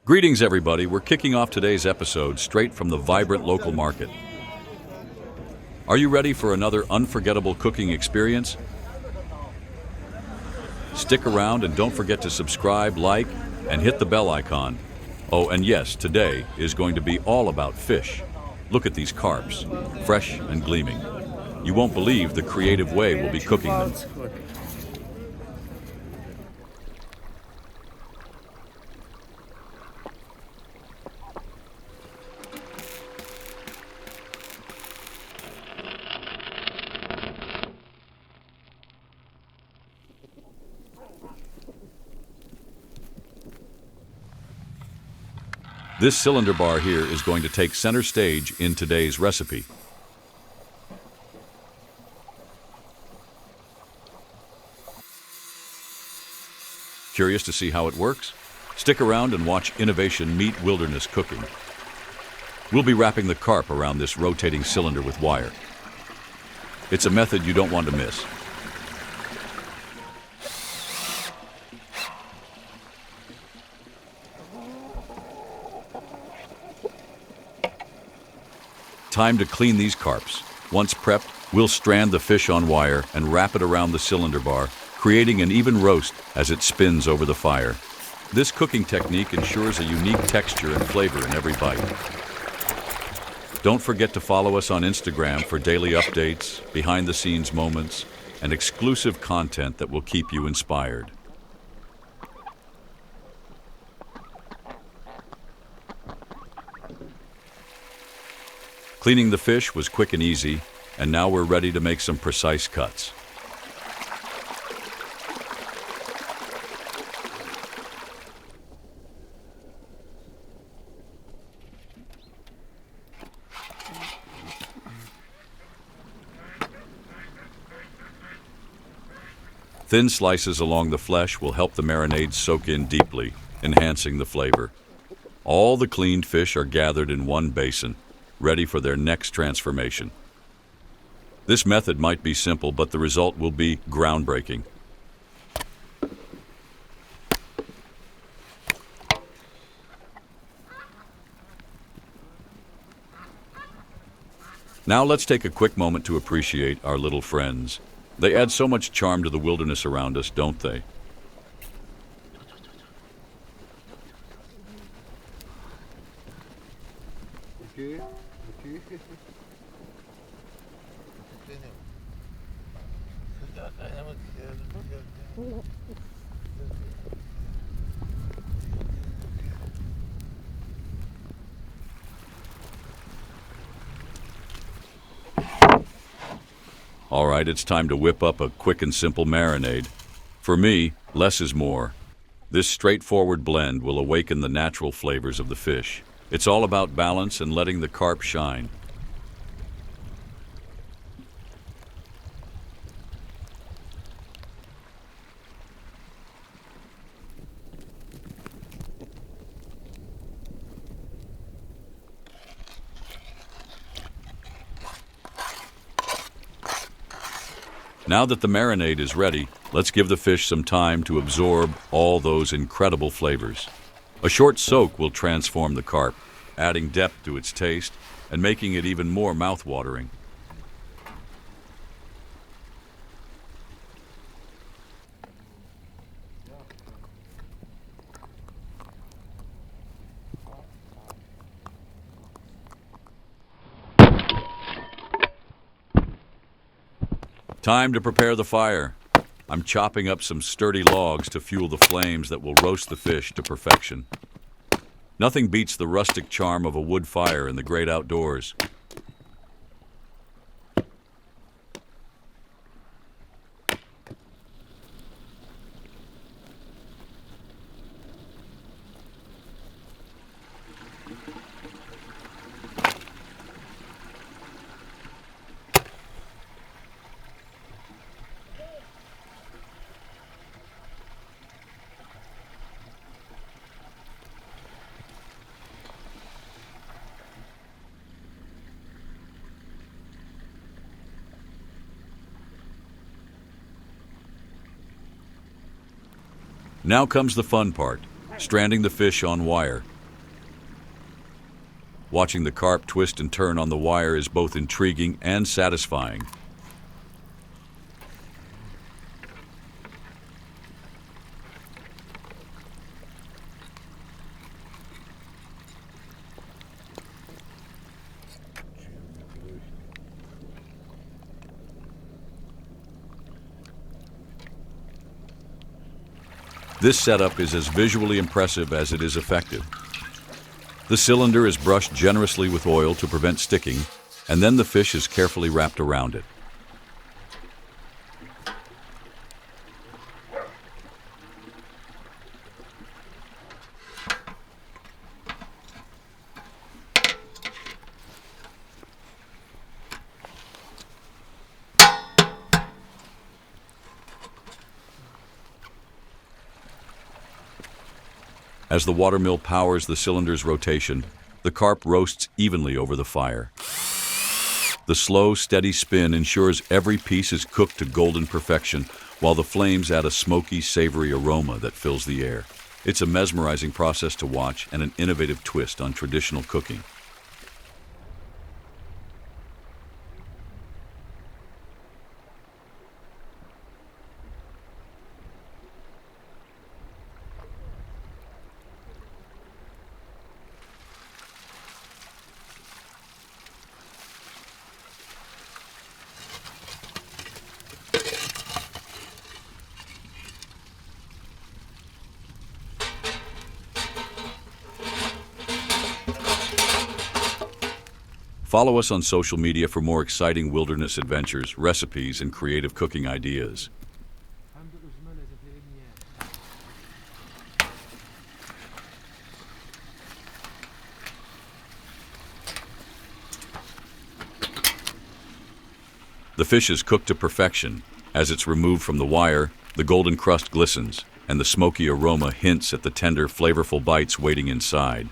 Greetings, everybody. We're kicking off today's episode straight from the vibrant local market. Are you ready for another unforgettable cooking experience? Stick around and don't forget to subscribe, like, and hit the bell icon. Oh, and yes, today is going to be all about fish. Look at these carps, fresh and gleaming. You won't believe the creative way we'll be cooking them. This cylinder bar here is going to take center stage in today's recipe. Curious to see how it works? Stick around and watch innovation meet wilderness cooking. We'll be wrapping the carp around this rotating cylinder with wire. It's a method you don't want to miss. Time to clean these carps. Once prepped, we'll strand the fish on wire and wrap it around the cylinder bar, creating an even roast as it spins over the fire. This cooking technique ensures a unique texture and flavor in every bite. Don't forget to follow us on Instagram for daily updates, behind-the-scenes moments, and exclusive content that will keep you inspired. Cleaning the fish was quick and easy, and now we're ready to make some precise cuts. Thin slices along the flesh will help the marinade soak in deeply, enhancing the flavor. All the cleaned fish are gathered in one basin, ready for their next transformation. This method might be simple, but the result will be groundbreaking. Now let's take a quick moment to appreciate our little friends. They add so much charm to the wilderness around us, don't they? All right, it's time to whip up a quick and simple marinade. For me, less is more. This straightforward blend will awaken the natural flavors of the fish. It's all about balance and letting the carp shine. Now that the marinade is ready, let's give the fish some time to absorb all those incredible flavors. A short soak will transform the carp, adding depth to its taste and making it even more mouth-watering. Time to prepare the fire. I'm chopping up some sturdy logs to fuel the flames that will roast the fish to perfection. Nothing beats the rustic charm of a wood fire in the great outdoors. Now comes the fun part, stranding the fish on wire. Watching the carp twist and turn on the wire is both intriguing and satisfying. This setup is as visually impressive as it is effective. The cylinder is brushed generously with oil to prevent sticking, and then the fish is carefully wrapped around it. As the watermill powers the cylinder's rotation, the carp roasts evenly over the fire. The slow, steady spin ensures every piece is cooked to golden perfection, while the flames add a smoky, savory aroma that fills the air. It's a mesmerizing process to watch and an innovative twist on traditional cooking. Follow us on social media for more exciting wilderness adventures, recipes, and creative cooking ideas. The fish is cooked to perfection. As it's removed from the wire, the golden crust glistens, and the smoky aroma hints at the tender, flavorful bites waiting inside.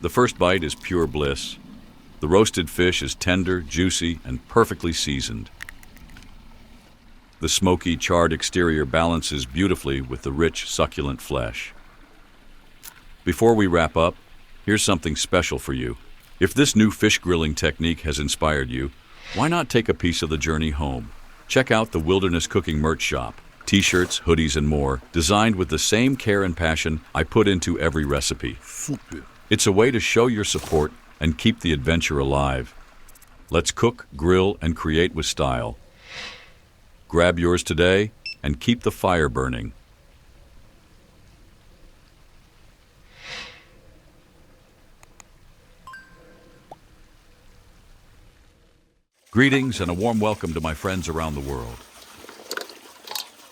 The first bite is pure bliss. The roasted fish is tender, juicy, and perfectly seasoned. The smoky, charred exterior balances beautifully with the rich, succulent flesh. Before we wrap up, here's something special for you. If this new fish grilling technique has inspired you, why not take a piece of the journey home? Check out the Wilderness Cooking merch shop. T-shirts, hoodies, and more, designed with the same care and passion I put into every recipe. Super. It's a way to show your support and keep the adventure alive. Let's cook, grill, and create with style. Grab yours today and keep the fire burning. Greetings and a warm welcome to my friends around the world.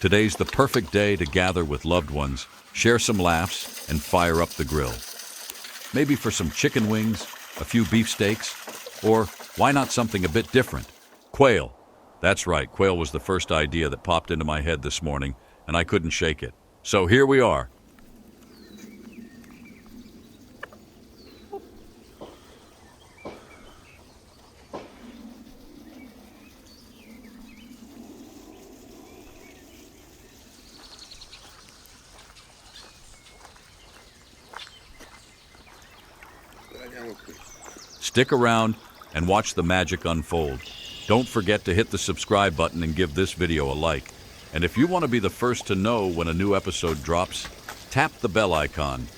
Today's the perfect day to gather with loved ones, share some laughs, and fire up the grill. Maybe for some chicken wings, a few beefsteaks, or why not something a bit different? Quail. That's right, quail was the first idea that popped into my head this morning, and I couldn't shake it. So here we are. Stick around and watch the magic unfold. Don't forget to hit the subscribe button and give this video a like. And if you want to be the first to know when a new episode drops, tap the bell icon.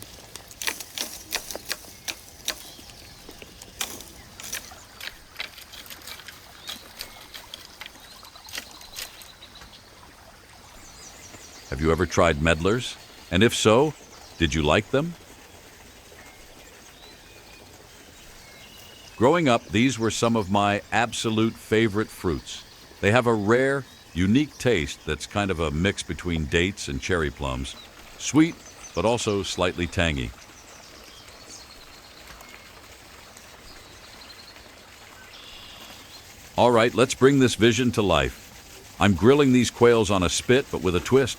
Have you ever tried medlars? And if so, did you like them? Growing up, these were some of my absolute favorite fruits. They have a rare, unique taste that's kind of a mix between dates and cherry plums. Sweet, but also slightly tangy. All right, let's bring this vision to life. I'm grilling these quails on a spit, but with a twist.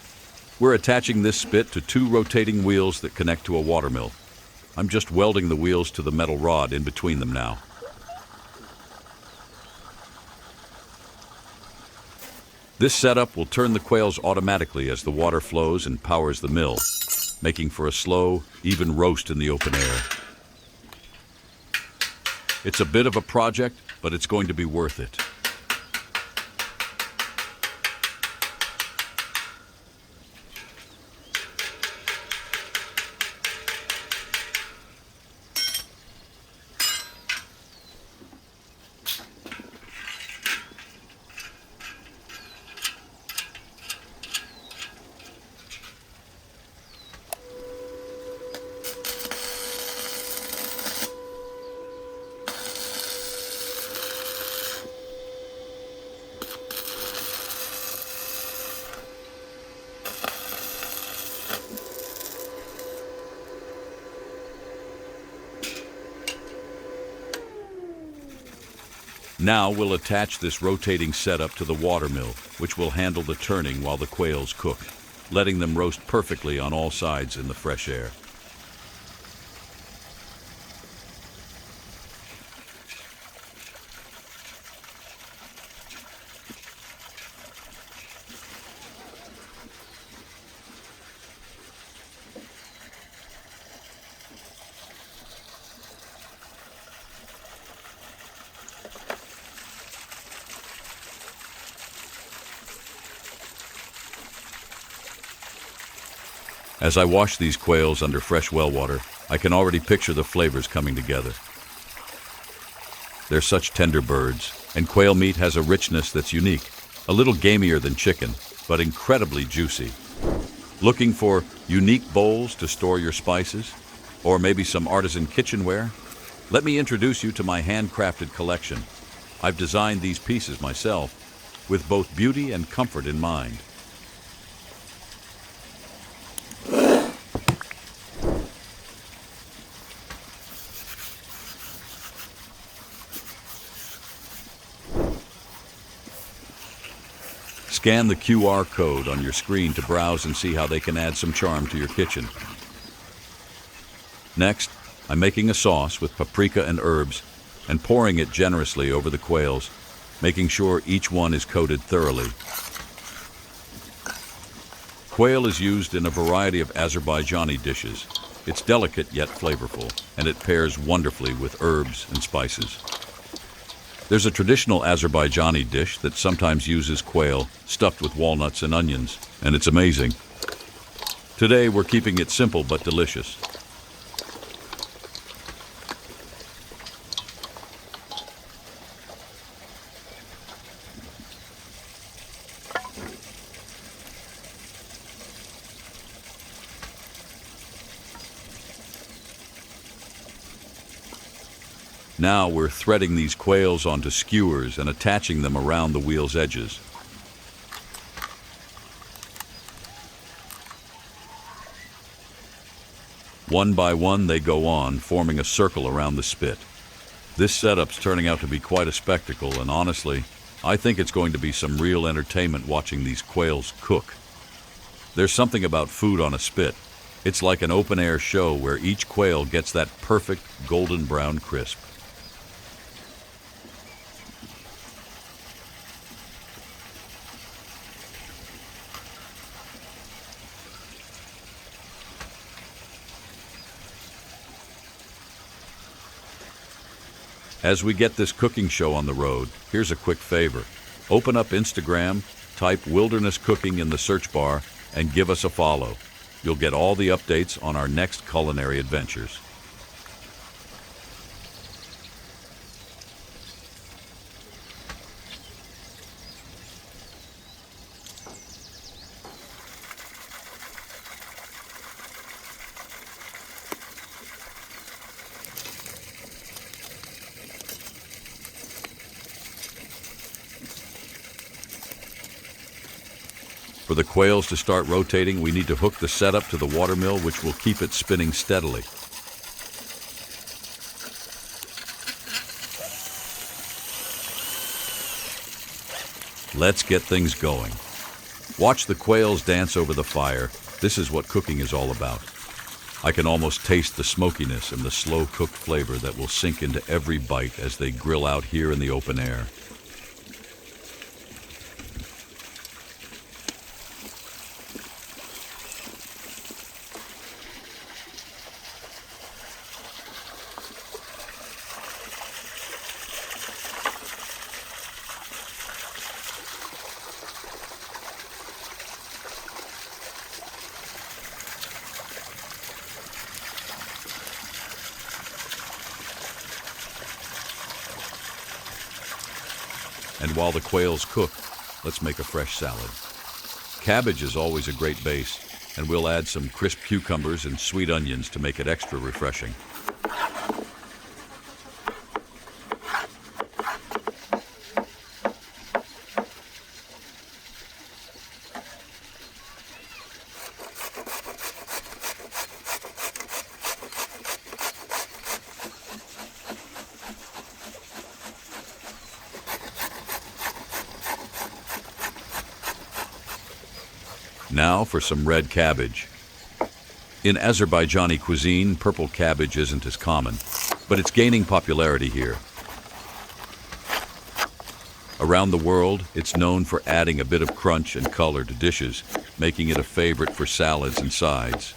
We're attaching this spit to 2 rotating wheels that connect to a watermill. I'm just welding the wheels to the metal rod in between them now. This setup will turn the quails automatically as the water flows and powers the mill, making for a slow, even roast in the open air. It's a bit of a project, but it's going to be worth it. Now we'll attach this rotating setup to the water mill, which will handle the turning while the quails cook, letting them roast perfectly on all sides in the fresh air. As I wash these quails under fresh well water, I can already picture the flavors coming together. They're such tender birds, and quail meat has a richness that's unique, a little gamier than chicken, but incredibly juicy. Looking for unique bowls to store your spices? Or maybe some artisan kitchenware? Let me introduce you to my handcrafted collection. I've designed these pieces myself, with both beauty and comfort in mind. Scan the QR code on your screen to browse and see how they can add some charm to your kitchen. Next, I'm making a sauce with paprika and herbs and pouring it generously over the quails, making sure each one is coated thoroughly. Quail is used in a variety of Azerbaijani dishes. It's delicate yet flavorful, and it pairs wonderfully with herbs and spices. There's a traditional Azerbaijani dish that sometimes uses quail stuffed with walnuts and onions, and it's amazing. Today, we're keeping it simple but delicious. Now we're threading these quails onto skewers and attaching them around the wheel's edges. One by one they go on, forming a circle around the spit. This setup's turning out to be quite a spectacle, and honestly, I think it's going to be some real entertainment watching these quails cook. There's something about food on a spit. It's like an open-air show where each quail gets that perfect golden brown crisp. As we get this cooking show on the road, here's a quick favor. Open up Instagram, type Wilderness Cooking in the search bar, and give us a follow. You'll get all the updates on our next culinary adventures. For the quails to start rotating, we need to hook the setup to the water mill, which will keep it spinning steadily. Let's get things going. Watch the quails dance over the fire. This is what cooking is all about. I can almost taste the smokiness and the slow-cooked flavor that will sink into every bite as they grill out here in the open air. And while the quails cook, let's make a fresh salad. Cabbage is always a great base, and we'll add some crisp cucumbers and sweet onions to make it extra refreshing. Now for some red cabbage. In Azerbaijani cuisine, purple cabbage isn't as common, but it's gaining popularity here. Around the world, it's known for adding a bit of crunch and color to dishes, making it a favorite for salads and sides.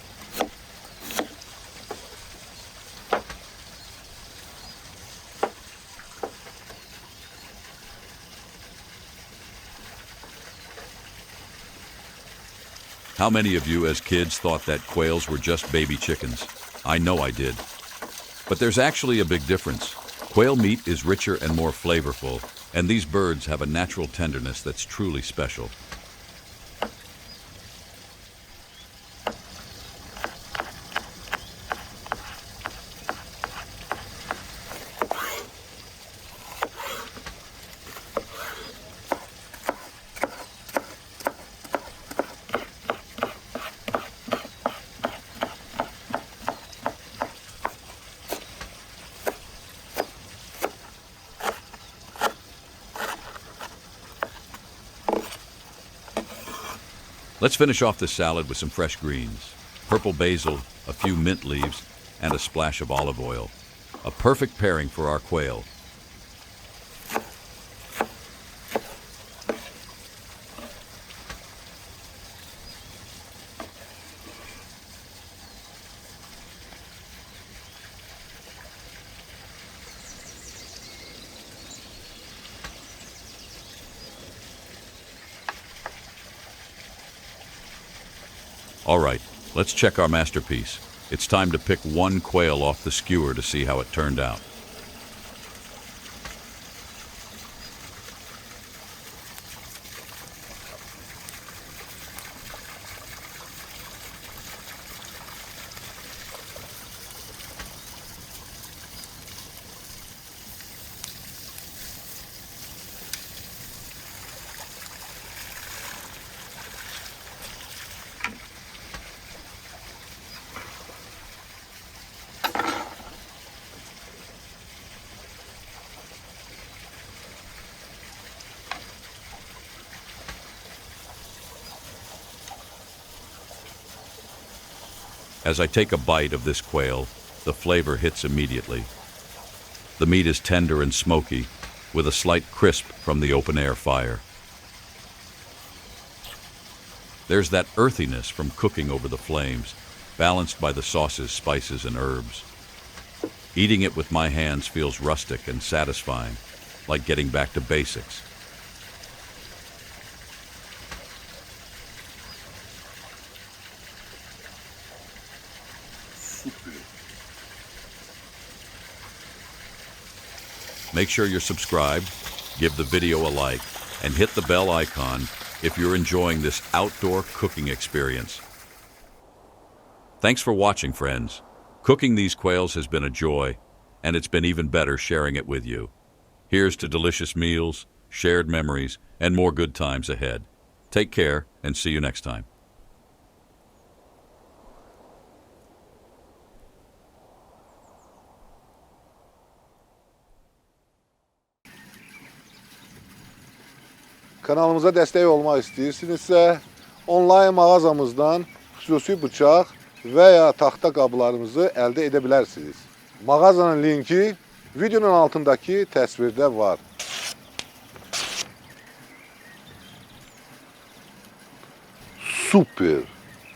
How many of you as kids thought that quails were just baby chickens? I know I did. But there's actually a big difference. Quail meat is richer and more flavorful, and these birds have a natural tenderness that's truly special. Let's finish off this salad with some fresh greens. Purple basil, a few mint leaves, and a splash of olive oil. A perfect pairing for our quail. All right, let's check our masterpiece. It's time to pick one quail off the skewer to see how it turned out. As I take a bite of this quail, the flavor hits immediately. The meat is tender and smoky, with a slight crisp from the open-air fire. There's that earthiness from cooking over the flames, balanced by the sauces, spices, and herbs. Eating it with my hands feels rustic and satisfying, like getting back to basics. Make sure you're subscribed, give the video a like, and hit the bell icon if you're enjoying this outdoor cooking experience. Thanks for watching, friends. Cooking these quails has been a joy, and it's been even better sharing it with you. Here's to delicious meals, shared memories, and more good times ahead. Take care, and see you next time. Kanalımıza dəstək olmaq istəyirsinizsə, onlayn mağazamızdan xüsusi bıçaq və ya taxta qablarımızı əldə edə bilərsiniz. Mağazanın linki videonun altındakı təsvirdə var. Super!